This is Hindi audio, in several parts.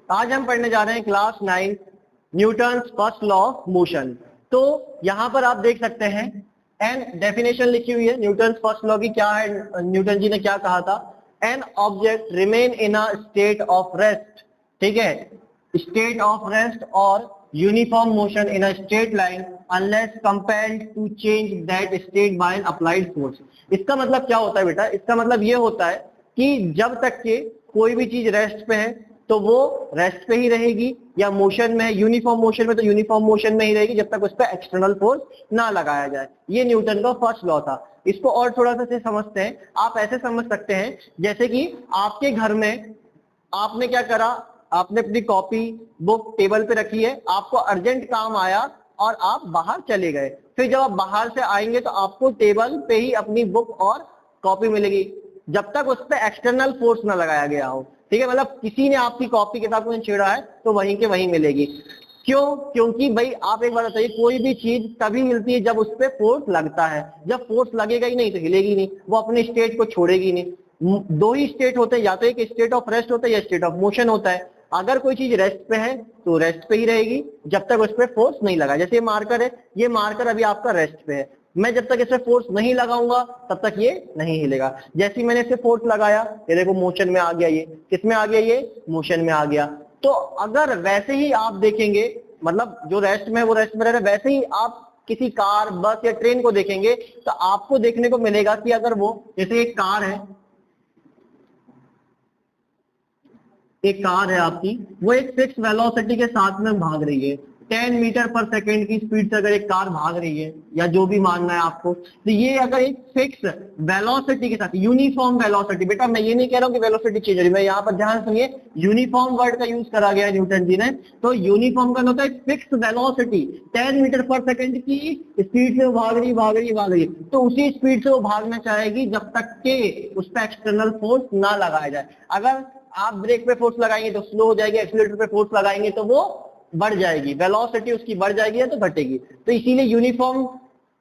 आज हम पढ़ने जा रहे हैं class 9 Newton's first law of motion. तो यहां पर आप देख सकते हैं एन डेफिनेशन लिखी हुई है न्यूटन्स फर्स्ट लॉ की। क्या है, न्यूटन जी ने क्या कहा था? An object remain in a state of rest, ठीक है, स्टेट ऑफ रेस्ट और uniform motion in a straight line unless compelled to change that state by an applied force. इसका मतलब क्या होता है बेटा? इसका मतलब ये होता है कि जब तक के कोई भी चीज रेस्ट पे है तो वो रेस्ट पे ही रहेगी, या मोशन में है, यूनिफॉर्म मोशन में तो यूनिफॉर्म मोशन में ही रहेगी जब तक उस पर एक्सटर्नल फोर्स ना लगाया जाए। ये न्यूटन का फर्स्ट लॉ था। इसको और थोड़ा सा से समझते हैं। आप ऐसे समझ सकते हैं जैसे कि आपके घर में आपने क्या करा, आपने अपनी कॉपी बुक टेबल पे रखी है, आपको अर्जेंट काम आया और आप बाहर चले गए। फिर जब आप बाहर से आएंगे तो आपको टेबल पे ही अपनी बुक और कॉपी मिलेगी जब तक उस पर एक्सटर्नल फोर्स ना लगाया गया हो, ठीक है। मतलब किसी ने आपकी कॉपी किताब को छेड़ा है तो वहीं के वहीं मिलेगी। क्यों? क्योंकि भाई आप एक बात बताइए, कोई भी चीज तभी मिलती है जब उस पर फोर्स लगता है। जब फोर्स लगेगा ही नहीं तो हिलेगी नहीं, वो अपने स्टेट को छोड़ेगी नहीं। दो ही स्टेट होते हैं, या तो एक स्टेट ऑफ रेस्ट होता है या स्टेट ऑफ मोशन होता है। अगर कोई चीज रेस्ट पे है तो रेस्ट पे ही रहेगी जब तक उस पर फोर्स नहीं लगा। जैसे ये मार्कर है, ये मार्कर अभी आपका रेस्ट पे है, मैं जब तक इसे फोर्स नहीं लगाऊंगा तब तक ये नहीं हिलेगा। जैसे ही मैंने इसे फोर्स लगाया, ये देखो मोशन में आ गया। ये किस में आ गया? ये मोशन में आ गया। तो अगर वैसे ही आप देखेंगे, मतलब जो रेस्ट में है वो रेस्ट में रह रहा है, वैसे ही आप किसी कार बस या ट्रेन को देखेंगे तो आपको देखने को मिलेगा कि अगर वो, जैसे एक कार है, एक कार है आपकी, वो एक फिक्स वेलोसिटी के साथ में भाग रही है। 10 मीटर पर सेकंड की स्पीड से अगर एक कार भाग रही है, या जो भी मानना है आपको, तो ये अगर एक फिक्स वेलोसिटी के साथ, यूनिफॉर्म वेलोसिटी, बेटा मैं ये नहीं कह रहा हूं कि वेलोसिटी चेंज हो रही है, मैं यहाँ पर ध्यान सुनिए, यूनिफॉर्म वर्ड का यूज करा गया है न्यूटन जी ने। तो यूनिफॉर्म का होता है फिक्स वेलोसिटी, 10 मीटर पर सेकंड की स्पीड से वो भाग रही, तो उसी स्पीड से वो भागना चाहेगी जब तक के उस पर एक्सटर्नल फोर्स ना लगाया जाए। अगर आप ब्रेक पे फोर्स लगाएंगे तो स्लो हो जाएगी, एक्सीलरेटर पे फोर्स लगाएंगे तो वो बढ़ जाएगी, वेलोसिटी उसकी बढ़ जाएगी या तो घटेगी। तो इसीलिए यूनिफॉर्म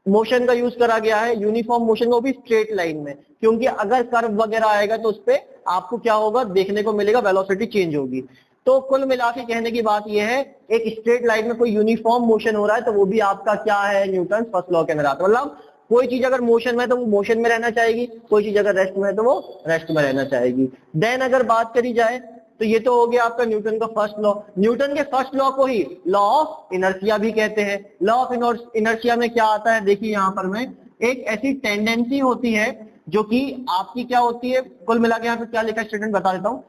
मोशन का यूज करा गया है, यूनिफॉर्म मोशन को भी स्ट्रेट लाइन में, क्योंकि अगर कर्व वगैरह आएगा तो उस पे आपको क्या होगा देखने को मिलेगा, वेलोसिटी चेंज होगी। तो कुल मिला के कहने की बात यह है, एक स्ट्रेट लाइन में कोई यूनिफॉर्म मोशन हो रहा है तो वो भी आपका क्या है, न्यूटन फर्स्ट लॉ के अंदर आता है। मतलब कोई चीज अगर मोशन में है तो वो मोशन में रहना चाहेगी, कोई चीज अगर रेस्ट में है तो वो रेस्ट में रहना चाहेगी। देन अगर बात करी जाए तो ये तो हो गया आपका न्यूटन का फर्स्ट लॉ। न्यूटन के फर्स्ट लॉ को ही लॉ ऑफ इनर्शिया भी कहते हैं। लॉ ऑफ इनर्शिया में क्या आता है, देखिए यहाँ पर में एक ऐसी टेंडेंसी होती है जो कि आपकी क्या होती है, कुल मिला के यहाँ पे क्या लिखा है स्टूडेंट बता देता हूँ।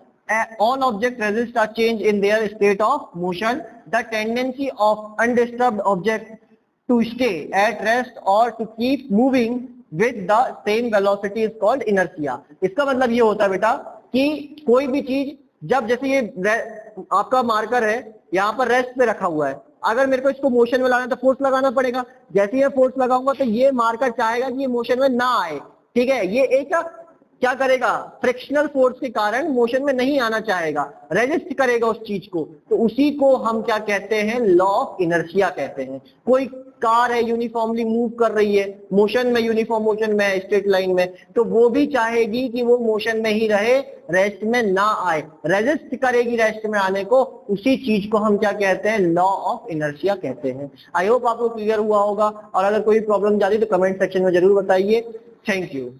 All objects resist a change in their state of motion. The tendency of undisturbed object to stay at rest or to keep moving with the same velocity is called inertia. इसका मतलब ये होता है बेटा कि कोई भी चीज जब, जैसे ये आपका मार्कर है यहाँ पर रेस्ट पे रखा हुआ है, अगर मेरे को इसको मोशन में लाना है तो फोर्स लगाना पड़ेगा। जैसे ये फोर्स लगाऊंगा तो ये मार्कर चाहेगा कि ये मोशन में ना आए, ठीक है। ये एक क्या करेगा, फ्रिक्शनल फोर्स के कारण मोशन में नहीं आना चाहेगा, रेजिस्ट करेगा उस चीज को। तो उसी को हम क्या कहते हैं, लॉ ऑफ इनर्शिया कहते हैं। कोई कार है यूनिफॉर्मली मूव कर रही है, मोशन में, यूनिफॉर्म मोशन में, स्ट्रेट लाइन में, तो वो भी चाहेगी कि वो मोशन में ही रहे, रेस्ट में ना आए, रेजिस्ट करेगी रेस्ट में आने को। उसी चीज को हम क्या कहते हैं, लॉ ऑफ इनर्शिया कहते हैं। आई होप आपको क्लियर हुआ होगा, और अगर कोई प्रॉब्लम जाती तो कमेंट सेक्शन में जरूर बताइए। Thank you.